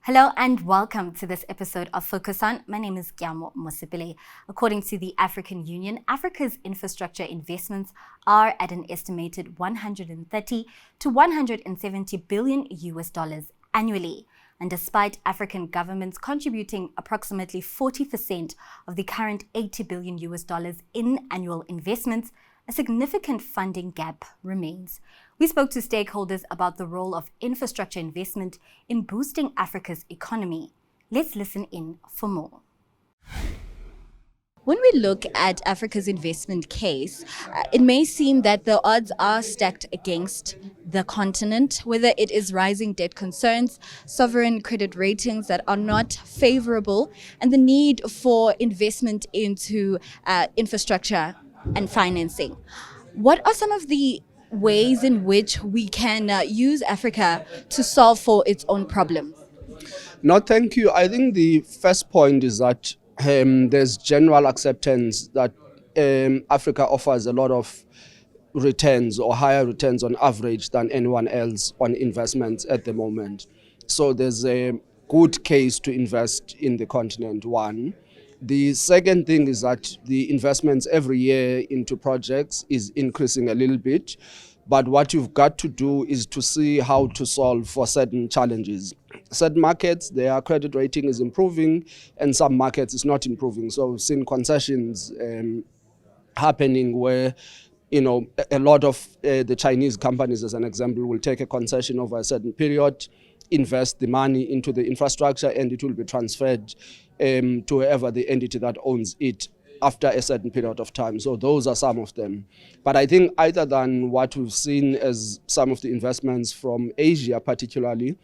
Hello and welcome to this episode of Focus On. My name is Gyamo Mosipile. According to the African Union, Africa's infrastructure investments are at an estimated 130 to 170 billion US dollars annually. And despite African governments contributing approximately 40% of the current 80 billion US dollars in annual investments, a significant funding gap remains. We spoke to stakeholders about the role of infrastructure investment in boosting Africa's economy. Let's listen in for more. When we look at Africa's investment case, it may seem that the odds are stacked against the continent, whether it is rising debt concerns, sovereign credit ratings that are not favorable, and the need for investment into infrastructure and financing. What are some of the ways in which we can use Africa to solve for its own problems? No, thank you. I think the first point is that there's general acceptance that Africa offers a lot of returns or higher returns on average than anyone else on investments at the moment. So there's a good case to invest in the continent, one. The second thing is that the investments every year into projects is increasing a little bit. But what you've got to do is to see how to solve for certain challenges. Certain markets, their credit rating is improving, and some markets is not improving. So we've seen concessions happening where, a lot of the Chinese companies, as an example, will take a concession over a certain period, invest the money into the infrastructure, and it will be transferred to whoever the entity that owns it after a certain period of time. So those are some of them. But I think other than what we've seen as some of the investments from Asia particularly,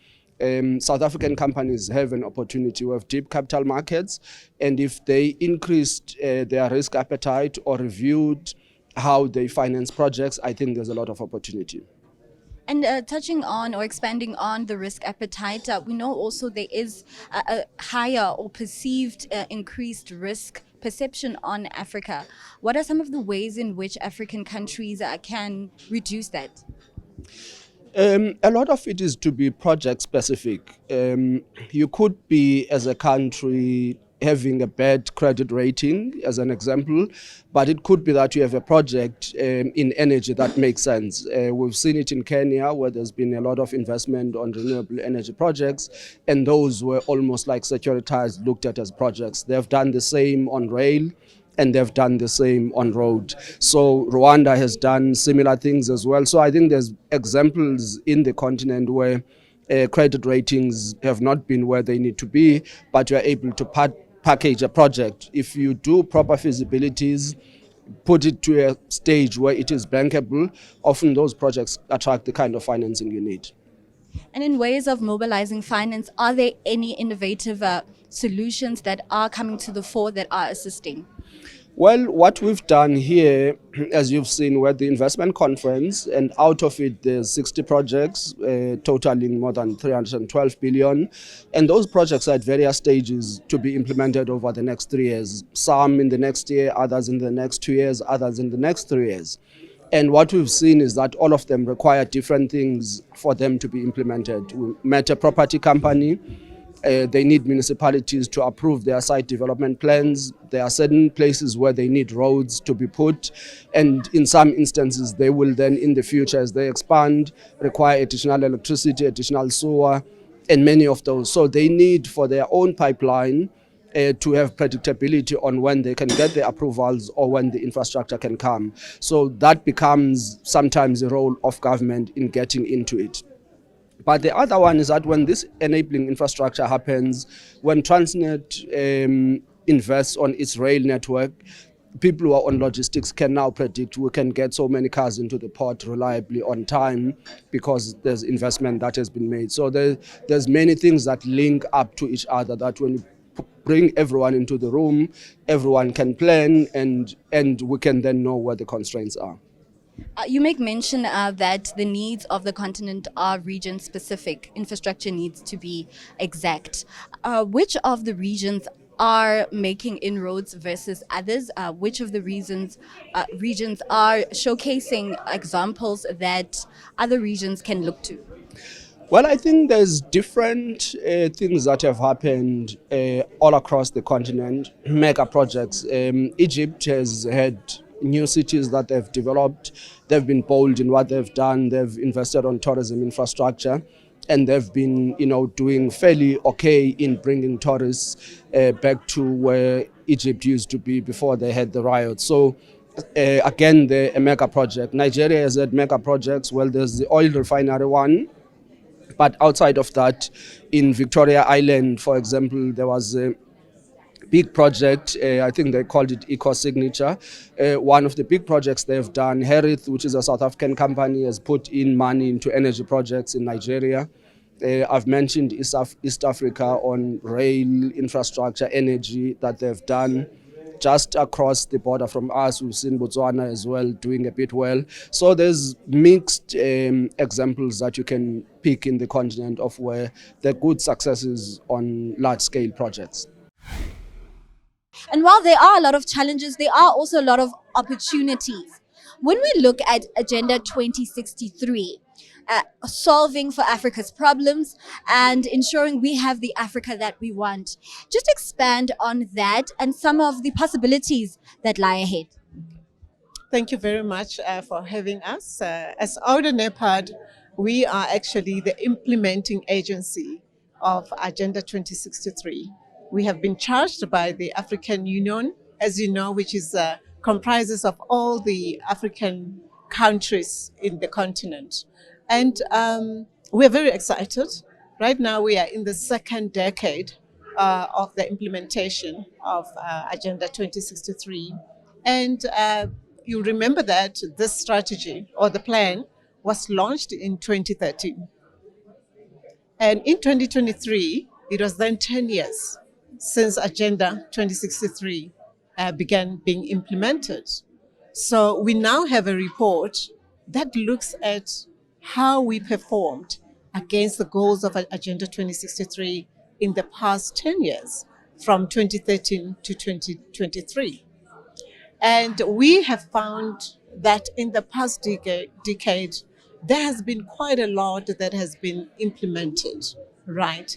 South African companies have an opportunity. We have deep capital markets, and if they increased their risk appetite or reviewed how they finance projects, I think there's a lot of opportunity. And touching on or expanding on the risk appetite, we know also there is a higher or perceived increased risk perception on Africa. What are some of the ways in which African countries can reduce that? A lot of it is to be project specific. You could be, as a country, having a bad credit rating, as an example, but it could be that you have a project in energy that makes sense. We've seen it in Kenya, where there's been a lot of investment on renewable energy projects, and those were almost like securitized, looked at as projects. They've done the same on rail, and they've done the same on road. So Rwanda has done similar things as well. So I think there's examples in the continent where credit ratings have not been where they need to be, but you're able to package a project. If you do proper feasibilities, put it to a stage where it is bankable, often those projects attract the kind of financing you need. And in ways of mobilizing finance, are there any innovative solutions that are coming to the fore that are assisting? Well, what we've done here, as you've seen, we're at the investment conference, and out of it, there's 60 projects totaling more than 312 billion. And those projects are at various stages to be implemented over the next 3 years. Some in the next year, others in the next 2 years, others in the next 3 years. And what we've seen is that all of them require different things for them to be implemented. We met a property company. They need municipalities to approve their site development plans. There are certain places where they need roads to be put. And in some instances, they will then, in the future, as they expand, require additional electricity, additional sewer, and many of those. So they need, for their own pipeline, to have predictability on when they can get the approvals or when the infrastructure can come. So that becomes sometimes the role of government in getting into it. But the other one is that when this enabling infrastructure happens, when Transnet invests on its rail network, people who are on logistics can now predict we can get so many cars into the port reliably on time because there's investment that has been made. So there's many things that link up to each other that when you bring everyone into the room, everyone can plan and we can then know where the constraints are. You make mention that the needs of the continent are region-specific. Infrastructure needs to be exact. Which of the regions are making inroads versus others? Which of the regions are showcasing examples that other regions can look to? Well, I think there's different things that have happened all across the continent, mega projects. Egypt has had new cities that they've developed. They've been bold in what they've done. They've invested on tourism infrastructure, and they've been, doing fairly okay in bringing tourists back to where Egypt used to be before they had the riots. So again, a mega project. Nigeria has had mega projects. Well, there's the oil refinery one. But outside of that, in Victoria Island, for example, there was a big project, I think they called it Eco Signature. One of the big projects they've done, Herith, which is a South African company, has put in money into energy projects in Nigeria. I've mentioned East Africa on rail infrastructure, energy that they've done. Just across the border from us, we've seen Botswana as well doing a bit well. So there's mixed examples that you can pick in the continent of where there are good successes on large-scale projects. And while there are a lot of challenges, there are also a lot of opportunities. When we look at Agenda 2063, solving for Africa's problems and ensuring we have the Africa that we want, just expand on that and some of the possibilities that lie ahead. Thank you very much for having us. As Outer NEPAD, we are actually the implementing agency of Agenda 2063. We have been charged by the African Union, as you know, which is comprises of all the African countries in the continent. And we're very excited. Right now, we are in the second decade of the implementation of Agenda 2063. And you remember that this strategy or the plan was launched in 2013. And in 2023, it was then 10 years since Agenda 2063 began being implemented. So we now have a report that looks at how we performed against the goals of Agenda 2063 in the past 10 years, from 2013 to 2023. And we have found that in the past decade, there has been quite a lot that has been implemented, right?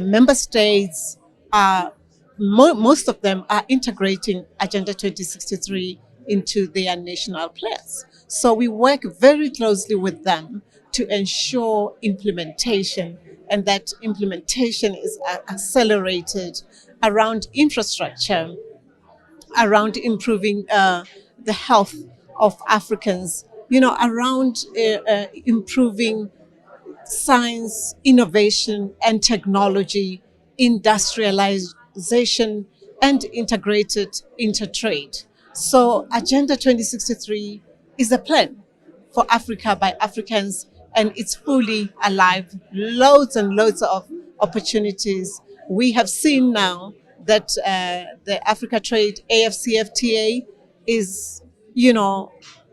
Member states are, most of them are integrating Agenda 2063 into their national plans. So we work very closely with them to ensure implementation, and that implementation is accelerated around infrastructure, around improving the health of Africans, around improving science, innovation, and technology, industrialization, and integrated intertrade. So Agenda 2063 is a plan for Africa by Africans, and it's fully alive. Loads and loads of opportunities. We have seen now that the Africa Trade AFCFTA is,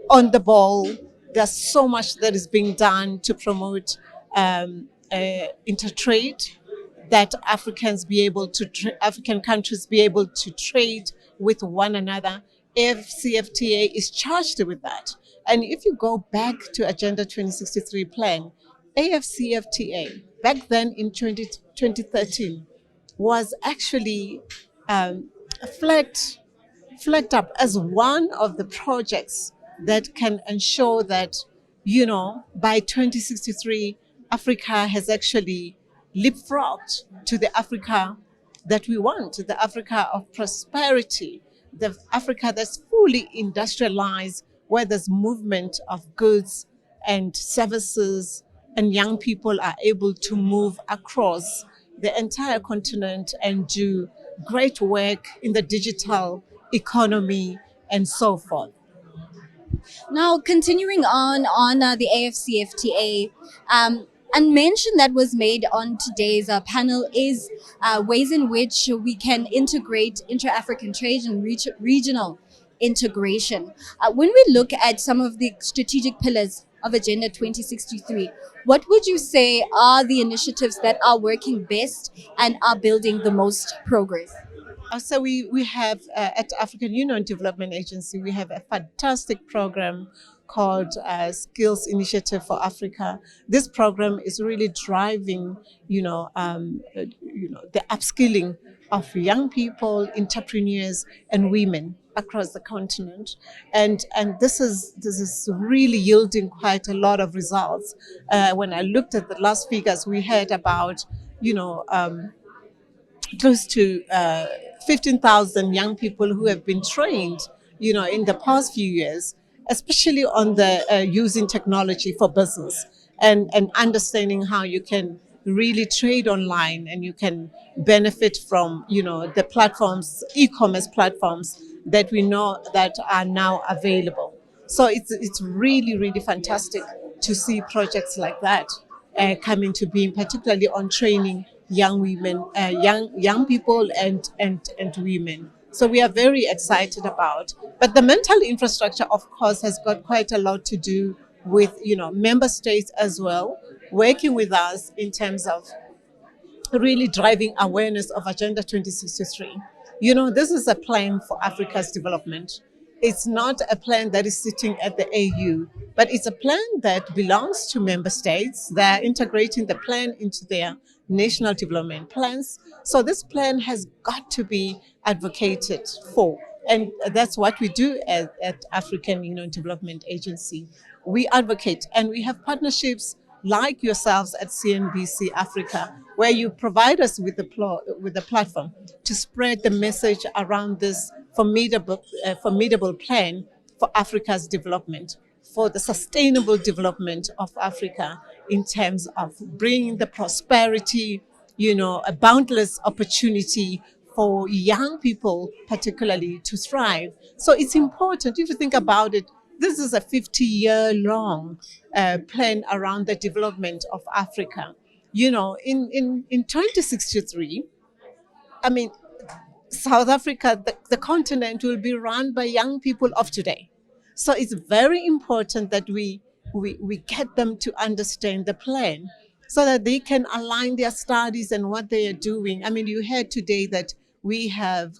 on the ball. There's so much that is being done to promote intertrade, that African countries be able to trade with one another. AFCFTA is charged with that. And if you go back to Agenda 2063 plan, AFCFTA, back then in 2013, was actually flagged up as one of the projects that can ensure that, by 2063, Africa has actually leapfrogged to the Africa that we want, the Africa of prosperity, the Africa that's fully industrialized, where there's movement of goods and services, and young people are able to move across the entire continent and do great work in the digital economy and so forth. Now, continuing on the AFCFTA, and mention that was made on today's panel is ways in which we can integrate inter-African trade and regional integration. When we look at some of the strategic pillars of Agenda 2063, what would you say are the initiatives that are working best and are building the most progress? So we have at African Union Development Agency, we have a fantastic program called Skills Initiative for Africa. This program is really driving, the upskilling of young people, entrepreneurs, and women across the continent, and this is really yielding quite a lot of results. When I looked at the last figures, we had about close to 15,000 young people who have been trained, in the past few years, especially on the using technology for business and understanding how you can really trade online and you can benefit from, the platforms, e-commerce platforms that we know that are now available. So it's really, really fantastic to see projects like that come into being, particularly on training young women, young people, and women. So we are very excited about. But the mental infrastructure, of course, has got quite a lot to do with member states as well, working with us in terms of really driving awareness of Agenda 2063. This is a plan for Africa's development. It's not a plan that is sitting at the AU, but it's a plan that belongs to member states. They're integrating the plan into their national development plans. So this plan has got to be advocated for. And that's what we do at African Development Agency. We advocate and we have partnerships like yourselves at CNBC Africa, where you provide us with the platform to spread the message around this formidable plan for Africa's development, for the sustainable development of Africa in terms of bringing the prosperity, a boundless opportunity for young people, particularly, to thrive. So it's important, if you think about it, this is a 50-year-long plan around the development of Africa. In 2063, I mean, South Africa, the continent, will be run by young people of today. So it's very important that we get them to understand the plan so that they can align their studies and what they are doing. I mean, you heard today that we have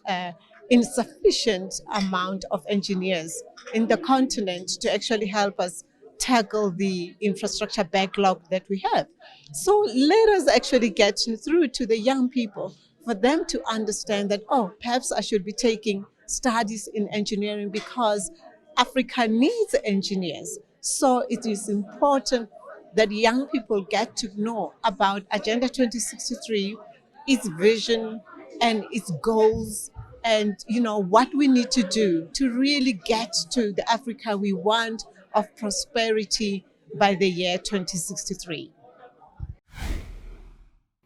insufficient amount of engineers in the continent to actually help us tackle the infrastructure backlog that we have. So let us actually get through to the young people for them to understand that, perhaps I should be taking studies in engineering because Africa needs engineers. So it is important that young people get to know about Agenda 2063, its vision and its goals, and what we need to do to really get to the Africa we want of prosperity by the year 2063.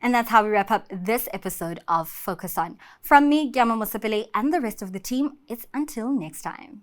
And that's how we wrap up this episode of Focus On. From me, Gyama Mosipele, and the rest of the team, it's until next time.